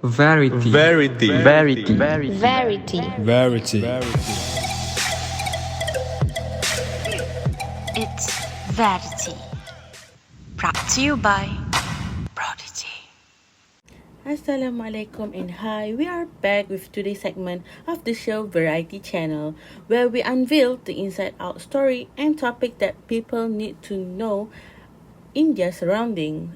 Verity. Verity. Verity. Verity. Verity. It's Verity. Brought to you by Prodigy. Assalamualaikum and hi, we are back with today's segment of the show Variety Channel, where we unveil the inside out story and topic that people need to know in their surrounding.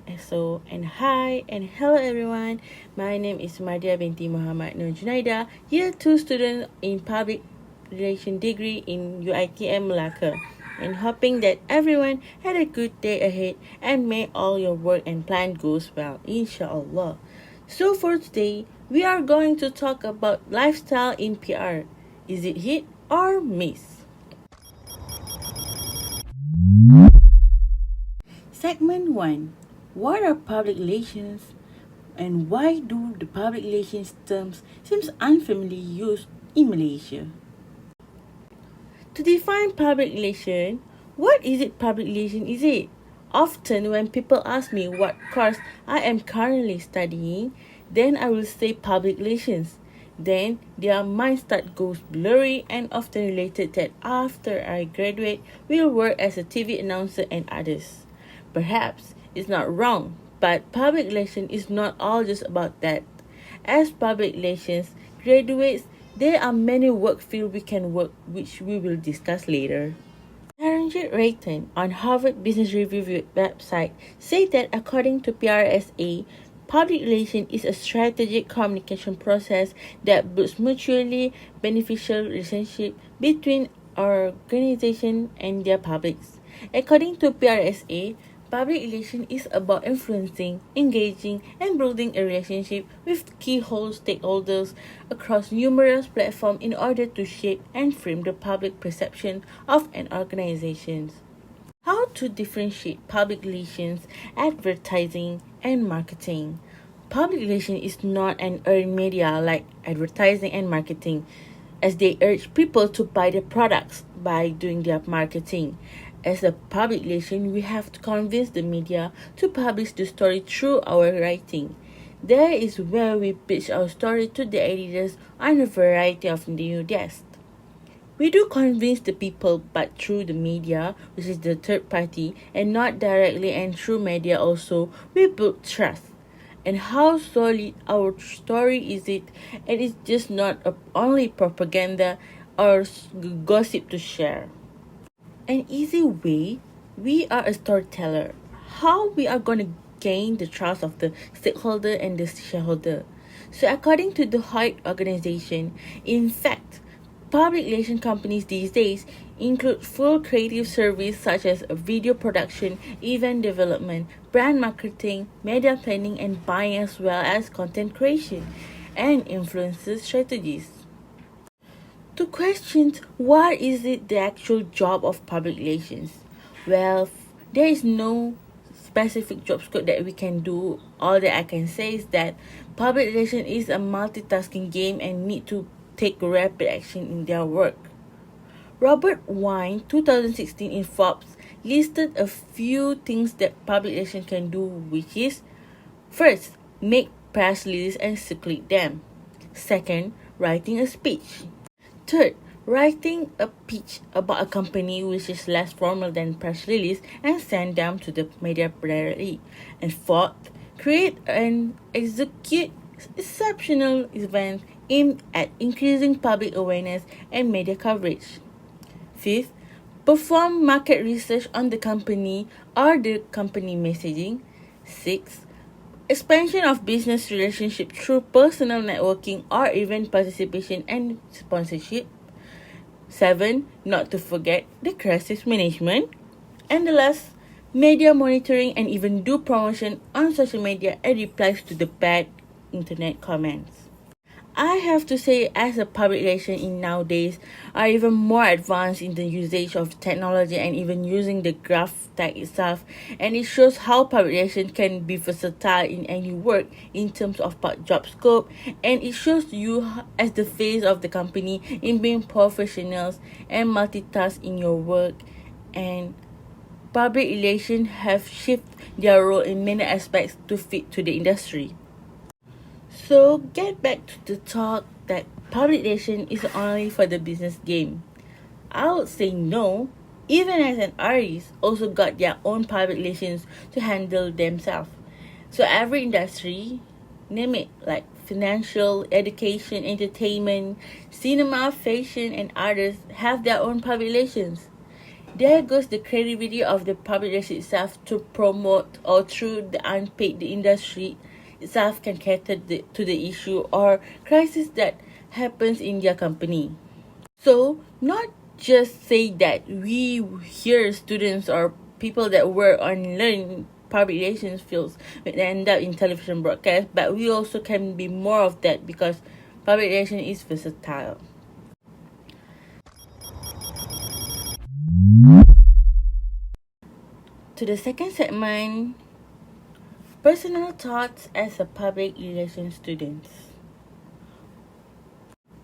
And hi and hello everyone. My name is Mardhiyah binti Muhammad Nur Junaida, year 2 student in public relation degree in UiTM Malacca, and hoping that everyone had a good day ahead and may all your work and plan goes well, inshallah. So for today, we are going to talk about lifestyle in PR. Is it hit or miss? Segment 1. What are public relations and why do the public relations terms seems unfamiliar used in Malaysia? To define public relation, what is it public relation is it? Often when people ask me what course I am currently studying, then I will say public relations. Then their mind start goes blurry and often related that after I graduate will work as a TV announcer and others. Perhaps it's not wrong, but public relations is not all just about that. As public relations graduates, there are many work fields we can work, which we will discuss later. Saranjit Rayton on Harvard Business Review website said that according to PRSA, public relations is a strategic communication process that builds mutually beneficial relationship between organization and their publics. According to PRSA, public relations is about influencing, engaging, and building a relationship with key stakeholders across numerous platforms in order to shape and frame the public perception of an organization. How to differentiate public relations, advertising, and marketing? Public relations is not an earned media like advertising and marketing, as they urge people to buy their products by doing their marketing. As a public relation, we have to convince the media to publish the story through our writing. There is where we pitch our story to the editors on a variety of new guests. We do convince the people, but through the media, which is the third party, and not directly and through media also, we build trust. And how solid our story is it, and it's just not only propaganda or gossip to share. An easy way, we are a storyteller. How we are going to gain the trust of the stakeholder and the shareholder. So according to the Hoyt organization, in fact, public relation companies these days include full creative service such as video production, event development, brand marketing, media planning and buying, as well as content creation and influencer strategies. To question what is it the actual job of public relations? Well, there is no specific job scope that we can do. All that I can say is that public relations is a multitasking game and need to take rapid action in their work. Robert Wine, 2016 in Forbes, listed a few things that public relations can do, which is: first, make press releases and circulate them. Second, writing a speech. Third, writing a pitch about a company which is less formal than press release and send them to the media directly. And fourth, create and execute exceptional events aimed at increasing public awareness and media coverage. Fifth, perform market research on the company or the company messaging. Sixth, expansion of business relationship through personal networking or event participation and sponsorship. 7. Not to forget the crisis management. And the last, media monitoring and even do promotion on social media and replies to the bad internet comments. I have to say, as a public relation in nowadays are even more advanced in the usage of technology and even using the graph tag itself, and it shows how public relation can be versatile in any work in terms of job scope, and it shows you as the face of the company in being professionals and multitask in your work. And public relations have shifted their role in many aspects to fit to the industry. So get back to the talk that public relation is only for the business game. I would say no. Even as an artist, also got their own public relations to handle themselves. So every industry, name it, like financial, education, entertainment, cinema, fashion, and others, have their own public relations. There goes the credibility of the public relation itself to promote or through the unpaid the industry itself can cater to the issue or crisis that happens in their company. So not just say that we here students or people that work on learning public relations fields will end up in television broadcast, but we also can be more of that because public relation is versatile. To the second segment, personal thoughts as a public relations student.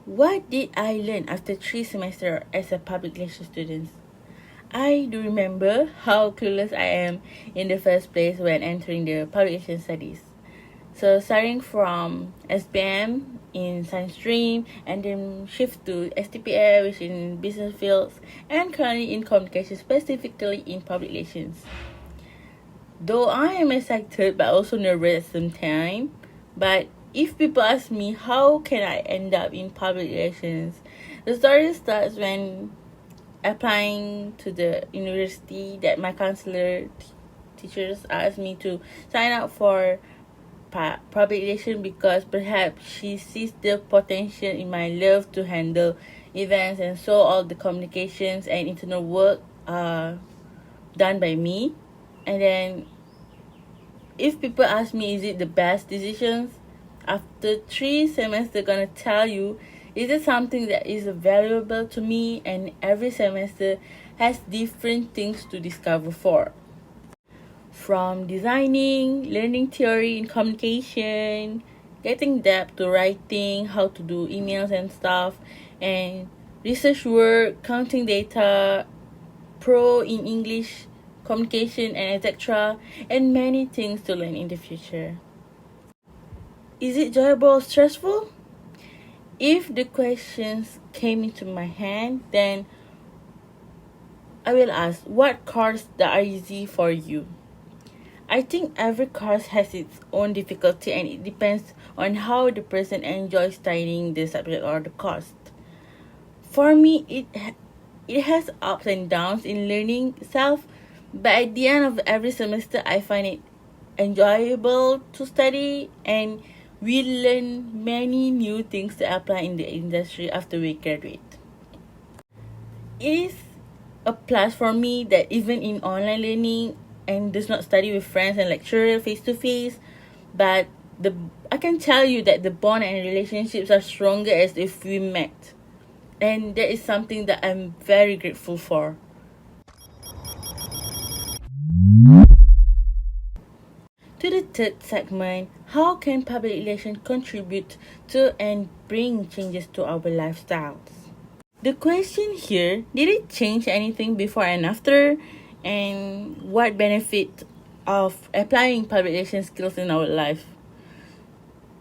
What did I learn after 3 semesters as a public relations student? I do remember how clueless I am in the first place when entering the public relations studies. So starting from SPM in science stream and then shift to STPA, which in business fields, and currently in communication, specifically in public relations. Though I am excited but also nervous at the same time, but if people ask me how can I end up in public relations, the story starts when applying to the university that my counselor teachers asked me to sign up for public relation because perhaps she sees the potential in my love to handle events, and so all the communications and internal work are done by me. And then if people ask me is it the best decisions, after 3 semesters gonna tell you is it something that is valuable to me, and every semester has different things to discover for. From designing, learning theory in communication, getting depth to writing, how to do emails and stuff, and research work, counting data, pro in English, communication, and etc., and many things to learn in the future. Is it enjoyable or stressful? If the questions came into my hand, then I will ask what course that are easy for you. I think every course has its own difficulty and it depends on how the person enjoys studying the subject or the course. For me, it has ups and downs in learning itself, but at the end of every semester, I find it enjoyable to study, and we learn many new things to apply in the industry after we graduate. It is a plus for me that even in online learning and does not study with friends and lecturer face to face, but I can tell you that the bond and relationships are stronger as if we met, and that is something that I'm very grateful for. To the third segment, how can public relations contribute to and bring changes to our lifestyles? The question here, did it change anything before and after? And what benefit of applying public relations skills in our life?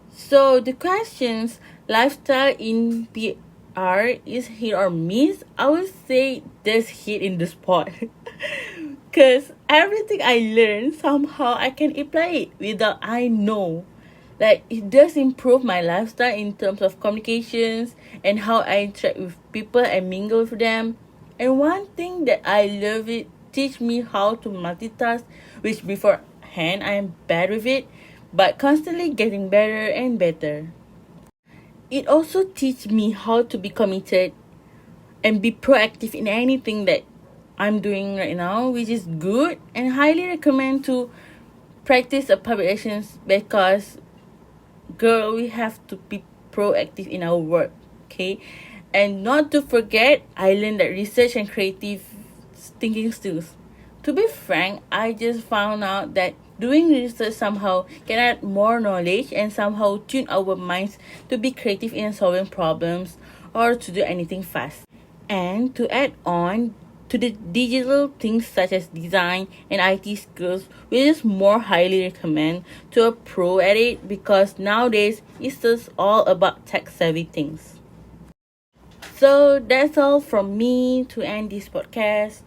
So the questions, lifestyle in PR is hit or miss? I would say this hit in the spot. Because everything I learn, somehow I can apply it without I know. Like, it does improve my lifestyle in terms of communications and how I interact with people and mingle with them. And one thing that I love it, teach me how to multitask, which beforehand I am bad with it, but constantly getting better and better. It also teach me how to be committed and be proactive in anything that I'm doing right now, which is good, and highly recommend to practice a public relations because girl, we have to be proactive in our work, okay? And not to forget, I learned that research and creative thinking skills. To be frank, I just found out that doing research somehow can add more knowledge and somehow tune our minds to be creative in solving problems or to do anything fast. And to add on, to the digital things such as design and IT skills, we just more highly recommend to a pro at it because nowadays it's just all about tech savvy things. So that's all from me to end this podcast.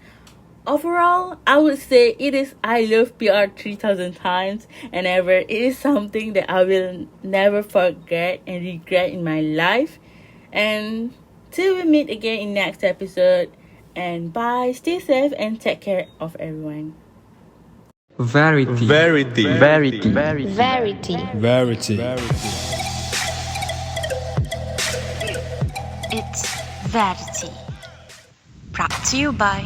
Overall, I would say it is I love PR 3000 times and ever. It is something that I will never forget and regret in my life. And till we meet again in next episode. And bye, stay safe and take care of everyone. Verity. Verity. Verity. Verity. Verity. It's Verity. Brought to you by